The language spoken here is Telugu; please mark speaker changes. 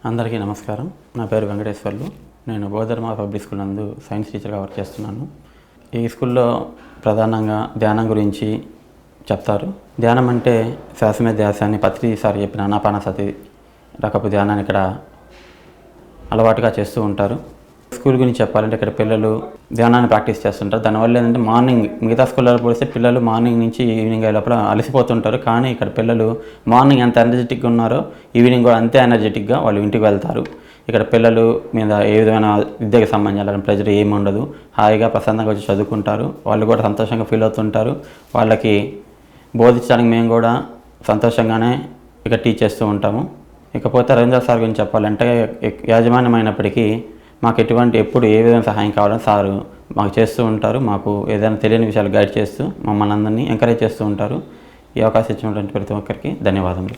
Speaker 1: అందరికీ నమస్కారం. నా పేరు వెంకటేశ్వర్లు. నేను బోధర్మ పబ్లిక్ స్కూల్ నందు సైన్స్ టీచర్గా వర్క్ చేస్తున్నాను. ఈ స్కూల్లో ప్రధానంగా ధ్యానం గురించి చెప్తారు. ధ్యానం అంటే శ్వాస మీద ధ్యాస అని పత్రి సార్ చెప్పిన ఆనాపానసతి రకపు ధ్యానాన్ని ఇక్కడ అలవాటుగా చేస్తూ ఉంటారు. స్కూల్ గురించి చెప్పాలంటే ఇక్కడ పిల్లలు ధ్యానాన్ని ప్రాక్టీస్ చేస్తుంటారు. దానివల్ల ఏంటంటే మార్నింగ్ మిగతా స్కూళ్ళలో పోలిస్తే పిల్లలు మార్నింగ్ నుంచి ఈవినింగ్ అయ్యేలోపల అలసిపోతుంటారు. కానీ ఇక్కడ పిల్లలు మార్నింగ్ ఎంత ఎనర్జెటిక్గా ఉన్నారో ఈవినింగ్ కూడా అంతే ఎనర్జెటిక్గా వాళ్ళు ఇంటికి వెళ్తారు. ఇక్కడ పిల్లలు మీద ఏ విధమైన విద్యకు సంబంధించిన ప్రెజర్ ఏమి ఉండదు. హాయిగా ప్రశాంతంగా వచ్చి చదువుకుంటారు. వాళ్ళు కూడా సంతోషంగా ఫీల్ అవుతుంటారు. వాళ్ళకి బోధించడానికి మేము కూడా సంతోషంగానే ఇక్కడ టీచ్ చేస్తూ ఉంటాము. ఇకపోతే రవీంద్ర సార్ గురించి చెప్పాలంటే యాజమాన్యం అయినప్పటికీ మాకు ఎప్పుడు ఏ విధమైన సహాయం కావాలని సారు మాకు చేస్తూ ఉంటారు. మాకు ఏదైనా తెలియని విషయాలు గైడ్ చేస్తూ మమ్మల్ని అందరినీ ఎంకరేజ్ చేస్తూ ఉంటారు. ఈ అవకాశం ఇచ్చినటువంటి ప్రతి ఒక్కరికి ధన్యవాదములు.